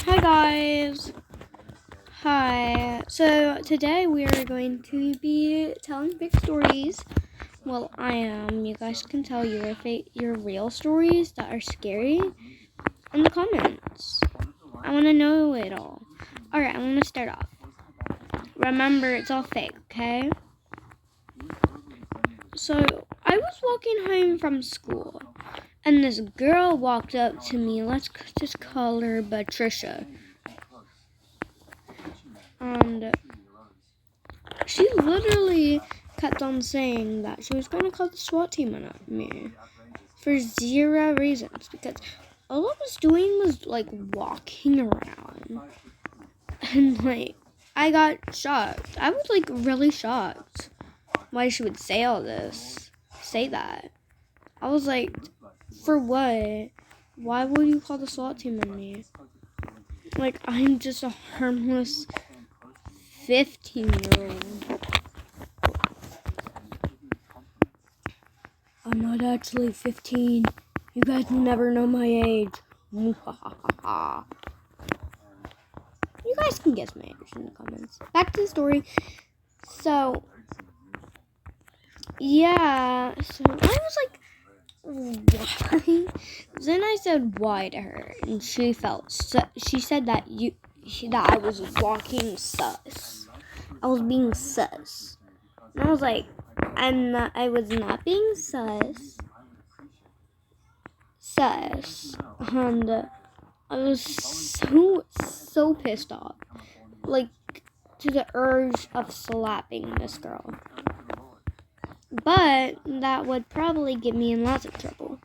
Hi guys. Hi. So today we are going to be telling fake stories. Well, I am. You guys can tell your real stories that are scary in the comments. I want to know it all. All right, I'm going to start off. Remember, it's all fake, okay? So I was walking home from school, and this girl walked up to me. Let's just call her Patricia. And she literally kept on saying that she was going to call the SWAT team on me for zero reasons, because all I was doing was like walking around, and I got shocked. I was really shocked why she would say all this, say that. I was like, for what? Why would you call the SWAT team on me? I'm just a harmless 15-year-old. I'm not actually 15. You guys will never know my age. You guys can guess my age in the comments. Back to the story. So, yeah. So, I was like, why? Then I said why to her. And she said that that I was walking sus. I was being sus. And I was like, I was not being sus. And I was so pissed off, to the urge of slapping this girl. But that would probably get me in lots of trouble,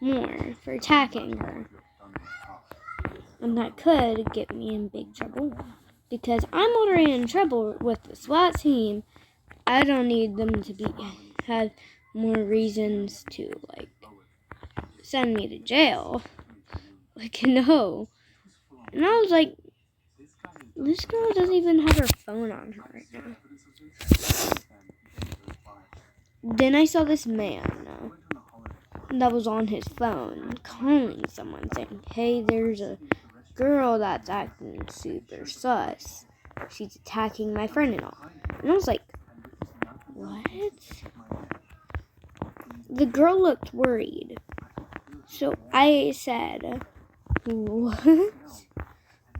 more for attacking her, and that could get me in big trouble because I'm already in trouble with the SWAT team. I don't need them to have more reasons to send me to jail. No. And I was like, this girl doesn't even have her phone on her right now. Then I saw this man that was on his phone calling someone saying, hey, there's a girl that's acting super sus. She's attacking my friend and all. And I was like, what? The girl looked worried. So I said, what?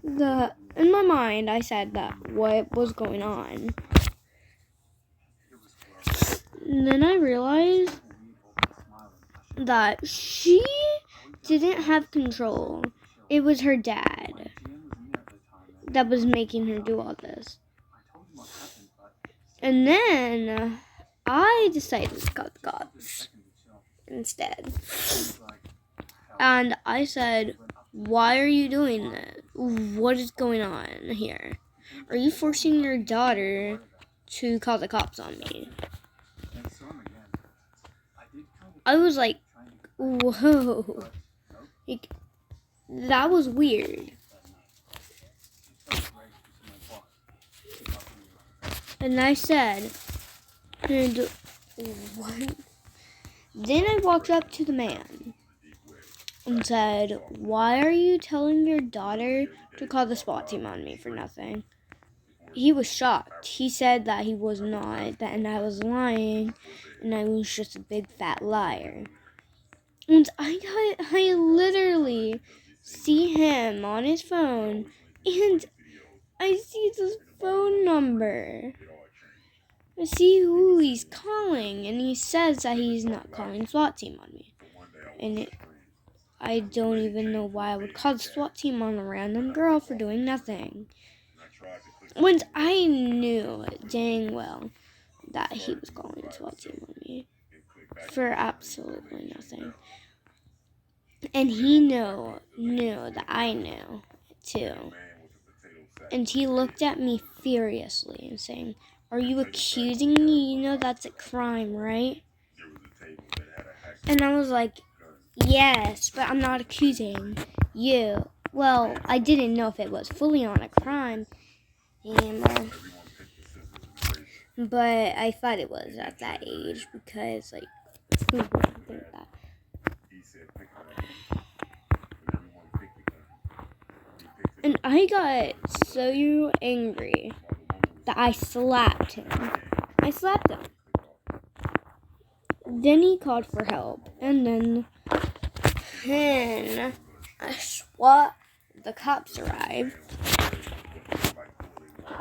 In my mind, I said that what was going on. And then I realized that she didn't have control. It was her dad that was making her do all this. And then I decided to call the cops instead. And I said, why are you doing this? What is going on here? Are you forcing your daughter to call the cops on me? I was like, whoa. That was weird. And I said, and what? Then I walked up to the man and said, why are you telling your daughter to call the SWAT team on me for nothing? He was shocked. He said that he was not, and I was lying, and I was just a big fat liar. And I literally see him on his phone, and I see this phone number. I see who he's calling, and he says that he's not calling SWAT team on me. And I don't even know why I would call the SWAT team on a random girl for doing nothing. Once I knew dang well that he was calling the SWAT team on me for absolutely nothing. And he knew that I knew too. And he looked at me furiously and saying, are you accusing me? You know that's a crime, right? And I was like, yes, but I'm not accusing you. Well, I didn't know if it was fully on a crime, but I thought it was at that age because, who wouldn't think that? And I got so angry that I slapped him. Then he called for help. And then the cops arrived.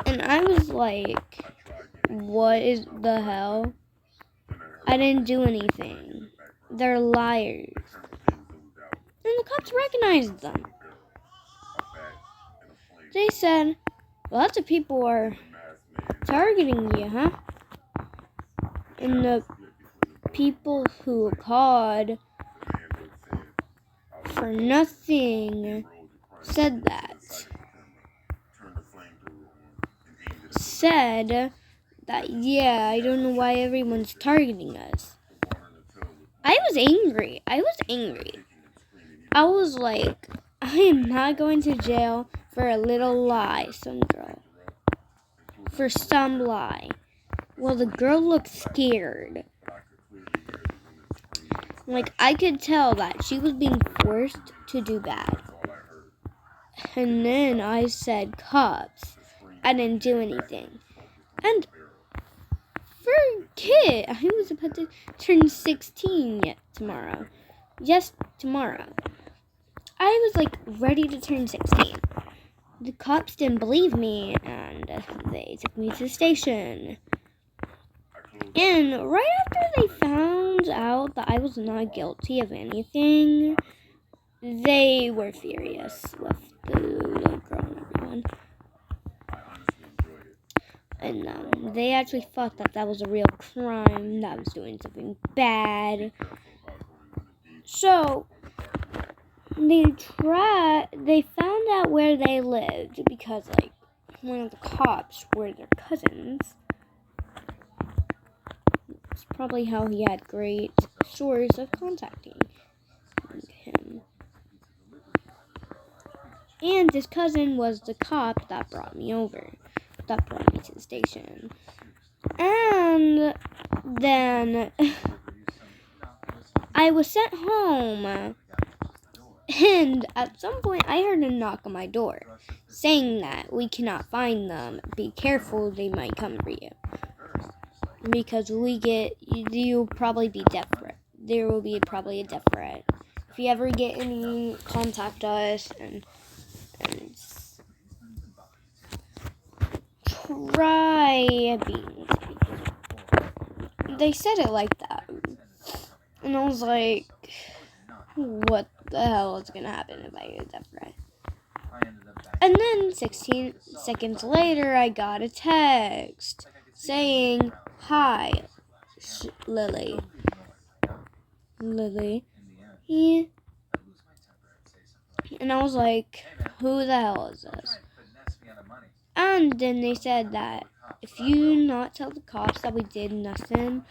And I was like, what is the hell? I didn't do anything. They're liars. And the cops recognized them. They said, lots of people are targeting you, huh? And the people who called for nothing said that, yeah, I don't know why everyone's targeting us. I was angry. I was like, I am not going to jail for a little lie, for some lie. Well, the girl looked scared. Like, I could tell that she was being forced to do bad. And then I said, cops. I didn't do anything. And for a kid, I was about to turn 16 tomorrow. Yes, tomorrow. I was like ready to turn 16. The cops didn't believe me, and they took me to the station. And right after they found out that I was not guilty of anything, they were furious with the little girl and everyone. And they actually thought that was a real crime, that I was doing something bad. So they found out where they lived because, like, one of the cops were their cousins. It's probably how he had great source of contacting him. And his cousin was the cop that brought me to the station. And then I was sent home. And at some point, I heard a knock on my door saying that we cannot find them. Be careful, they might come for you. Because you'll probably be death threat. There will be probably a death threat. If you ever get any, contact us and try being safe. They said it like that. And I was like, what the hell is gonna happen if I get a death threat? And then 16 seconds later, I got a text saying, hi, Lily. Yeah. And I was like, who the hell is this? And then they said that if you not tell the cops that we did nothing,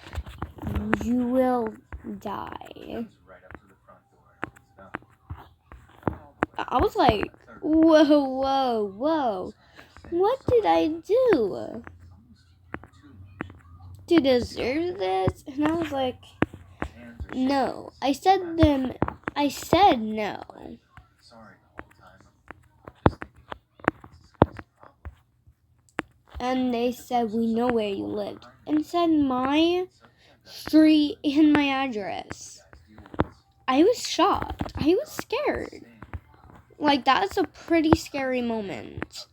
you will die. I was like, whoa. What did I do to deserve this? And I was like, no. I said no. And they said, we know where you lived. And said my street and my address. I was shocked. I was scared. Like, that's a pretty scary moment.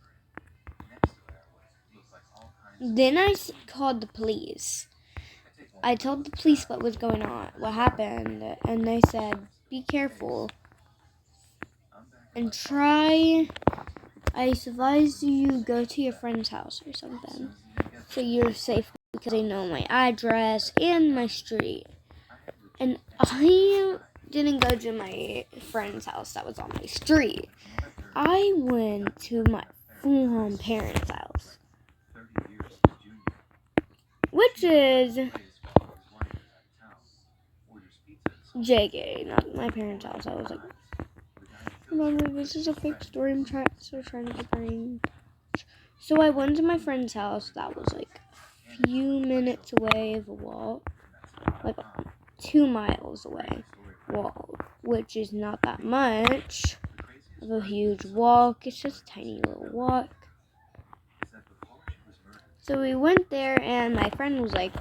Then I called the police. I told the police what was going on, what happened, and they said, be careful. And I advise you go to your friend's house or something, so you're safe, because they know my address and my street. And I didn't go to my friend's house that was on my street. I went to my full-on parents' house, which is JK, not my parents' house. I was like, remember, this is a fake story. I'm trying to get brain. So I went to my friend's house that was like a few minutes away of a walk, like 2 miles away, which is not that much. of a huge walk. It's just a tiny little walk. So we went there, and my friend was like,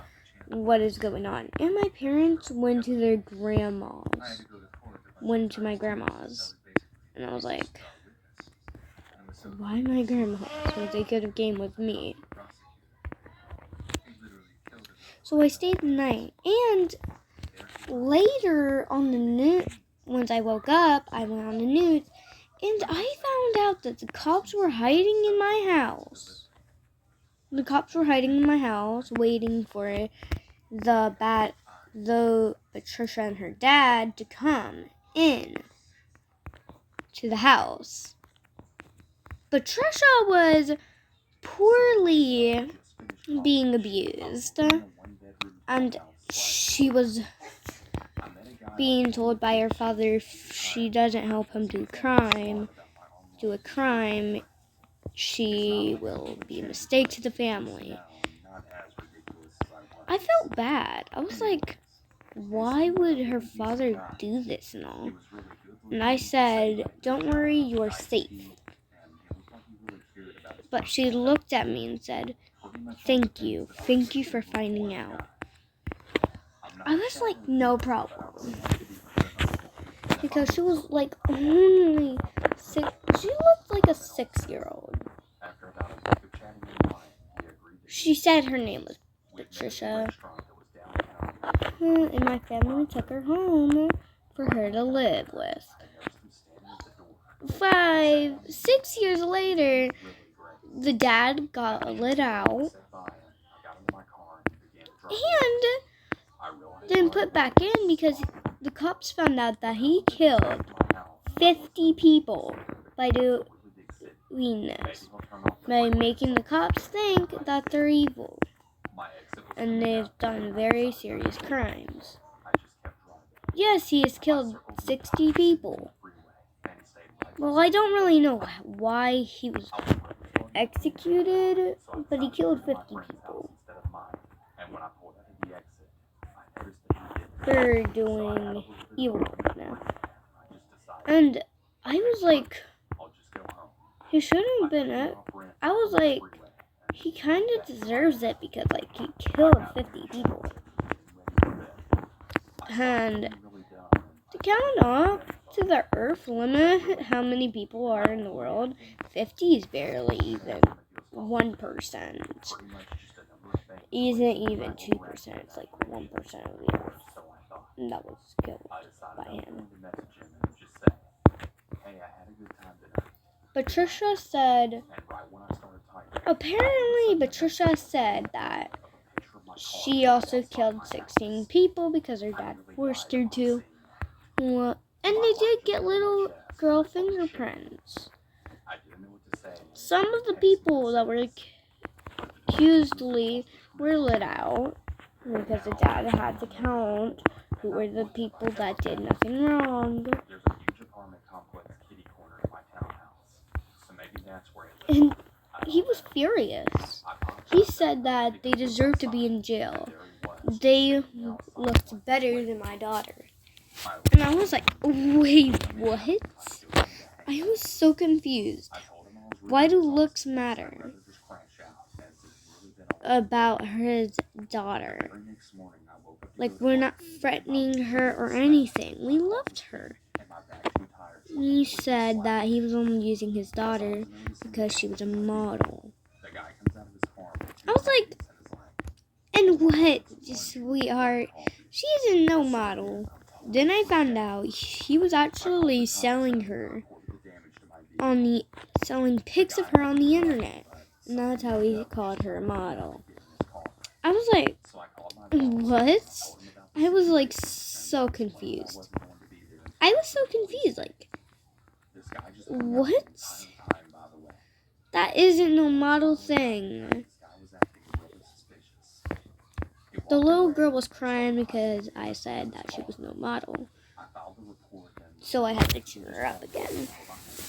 what is going on? And my parents went to their grandma's. Went to my grandma's. And I was like, why my grandma's? So they could have came with me. So I stayed the night. And later on the news, once I woke up, I went on the news. And I found out that the cops were hiding in my house. The cops were hiding in my house, waiting for Patricia and her dad to come in to the house. Patricia was poorly being abused, and she was being told by her father if she doesn't help him do a crime, she will be a mistake to the family. I felt bad. I was like, why would her father do this and all? And I said, don't worry, you're safe. But she looked at me and said, thank you. Thank you for finding out. I was like, no problem. Because she was like only 6. She looked like a 6-year-old. She said her name was Patricia. And my family took her home for her to live with. 6 years later, the dad got let out and then put back in because the cops found out that he killed 50 people by doing this, by making the cops think that they're evil. And they've done very serious crimes. Yes, he has killed 60 people. Well, I don't really know why he was executed, but he killed 50 people for doing evil now. And I was like, he shouldn't have been it. I was like, he kind of deserves it because, like, he killed 50 people. And to count up to the Earth limit, how many people are in the world, 50 is barely even 1%. Isn't even 2%. It's like 1% of the Earth. And that was killed by him. Patricia said, apparently Patricia said that she also killed 16 people because her dad forced her to. And they did get little girl fingerprints. Some of the people that were accusedly were let out because the dad had to count who were the people that did nothing wrong. And he was furious. He said that they deserved to be in jail. They looked better than my daughter. And I was like, wait, what? I was so confused. Why do looks matter about his daughter? Like, we're not threatening her or anything. We loved her. He said that he was only using his daughter because she was a model. I was like, and what, sweetheart? She isn't no model. Then I found out he was actually selling pics of her on the internet. And that's how he called her a model. I was like, what? I was like so confused. Like, what? That isn't no model thing. The little girl was crying because I said that she was no model. So I had to cheer her up again.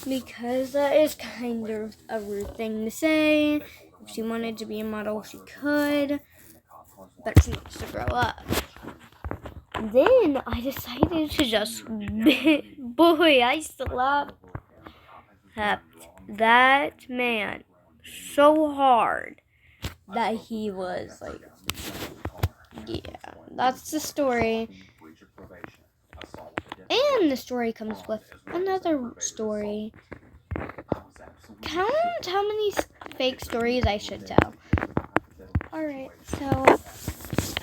Because that is kind of a rude thing to say. If she wanted to be a model, she could. But she needs to grow up. Then I decided to just, boy, I slept. slapped that man so hard that he was like, yeah, that's the story. And the story comes with another story. Count how many fake stories I should tell. Alright, so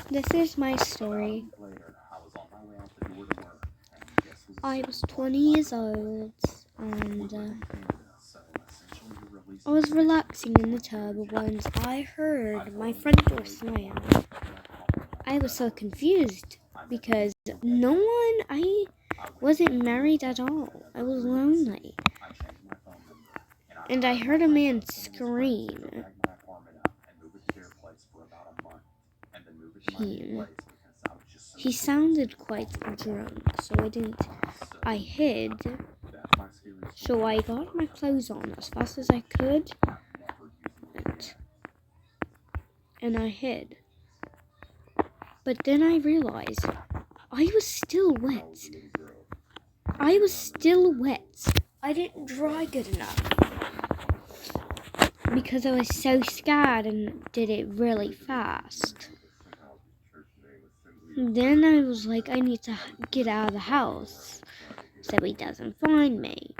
this is my story. I was 20 years old and I was relaxing in the tub once I heard my front door slam. I was so confused because I wasn't married at all. I was lonely. And I heard a man scream. He sounded quite drunk, so I hid. So I got my clothes on as fast as I could, and I hid. But then I realized I was still wet. I didn't dry good enough because I was so scared and did it really fast. Then I was like, I need to get out of the house so he doesn't find me.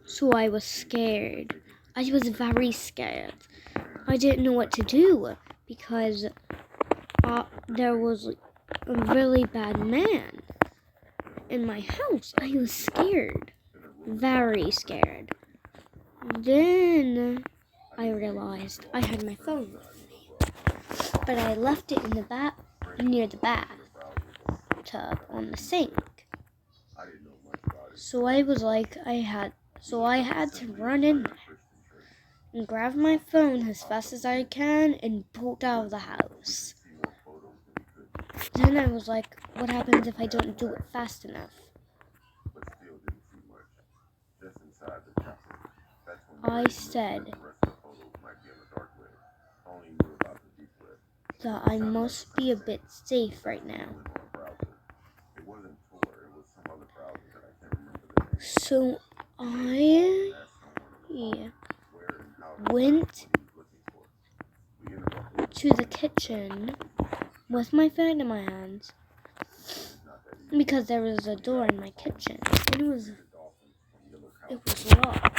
So I was scared. I was very scared. I didn't know what to do because there was a really bad man in my house. I was scared. Very scared. Then I realized I had my phone with me, but I left it in the near the bathtub on the sink. So I was like, I had to run in there and grab my phone as fast as I can and bolt out of the house. Then I was like, what happens if I don't do it fast enough? I said that I must be a bit safe right now. So I went to the kitchen with my phone in my hands because there was a door in my kitchen and it was locked.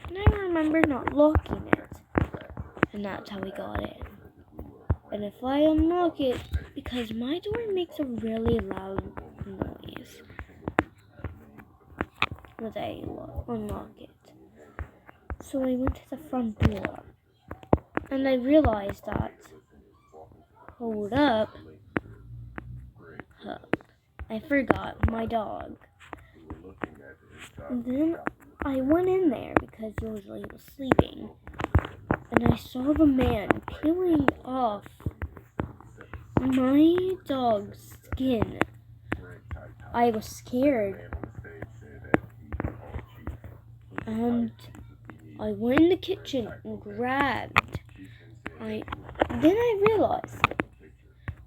And I remember not locking it, and that's how we got in. And if I unlock it, because my door makes a really loud noise when I unlock it. So I went to the front door, and I realized that, hold up, I forgot my dog. And then I went in there because usually he was sleeping, and I saw the man peeling off my dog's skin. I was scared, and I went in the kitchen and grabbed. Then I realized,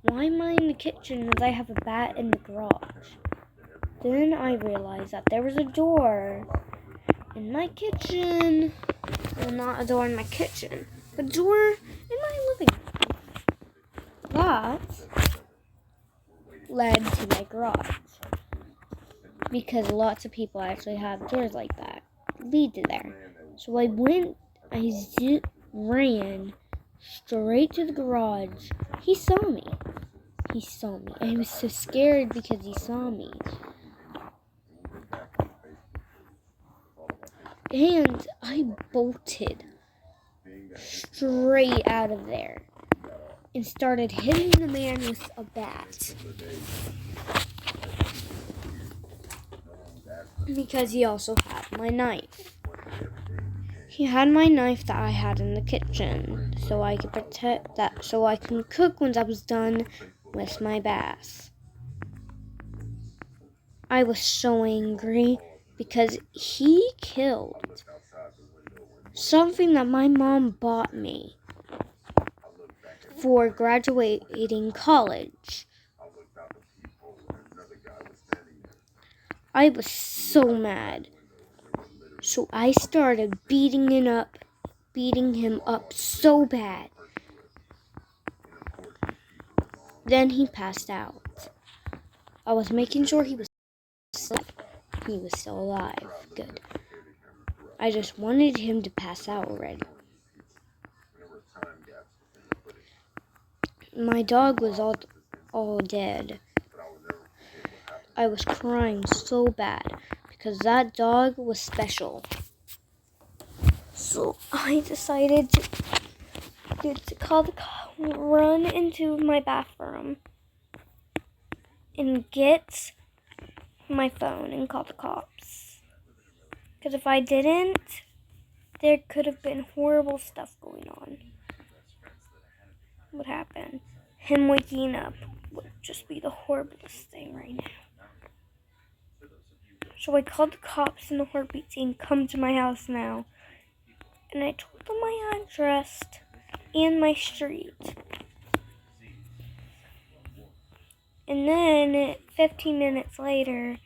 why am I in the kitchen as I have a bat in the garage? Then I realized that there was a door in my kitchen. Well, not a door in my kitchen, a door in my living room. That led to my garage. Because lots of people actually have doors like that. Lead to there. So I ran straight to the garage. He saw me. I was so scared because he saw me. And I bolted straight out of there and started hitting the man with a bat. Because he also had my knife. He had my knife that I had in the kitchen, so I could protect that, so I can cook once I was done with my bath. I was so angry because he killed something that my mom bought me for graduating college. I was so mad. So I started beating him up so bad. Then he passed out. I was making sure he was still alive. Good. I just wanted him to pass out already. My dog was all dead. I was crying so bad because that dog was special. So I decided to run into my bathroom and get my phone and call the cops. Because if I didn't, there could have been horrible stuff going on. What happened? Him waking up would just be the horriblest thing right now. So I called the cops and the heartbeat team, come to my house now. And I told them my address and my street. And then 15 minutes later,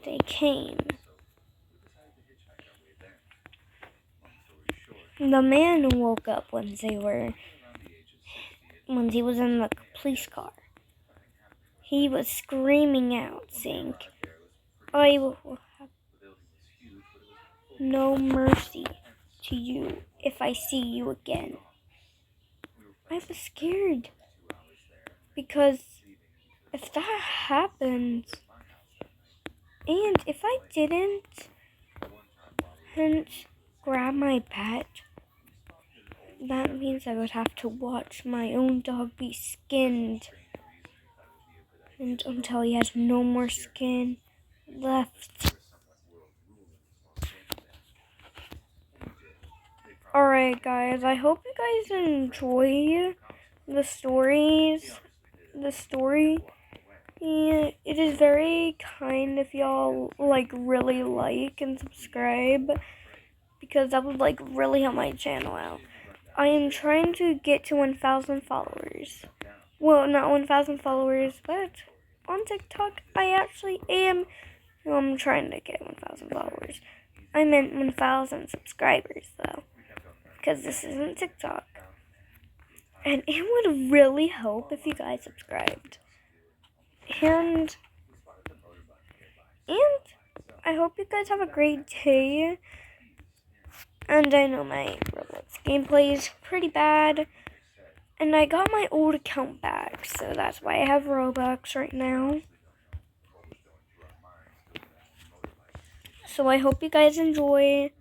they came. The man woke up once he was in the police car. He was screaming out, saying, "I will have no mercy to you if I see you again." I was scared because if that happens, and if I didn't grab my pet, that means I would have to watch my own dog be skinned and until he has no more skin left. Alright guys, I hope you guys enjoy the story. Yeah, it is very kind if y'all really like and subscribe, because that would really help my channel out. I am trying to get to 1,000 followers. Well, not 1,000 followers, but on TikTok I actually am. I'm trying to get 1,000 followers. I meant 1,000 subscribers though, because this isn't TikTok. And it would really help if you guys subscribed. And I hope you guys have a great day. And I know my Roblox gameplay is pretty bad. And I got my old account back, so that's why I have Robux right now. So I hope you guys enjoy.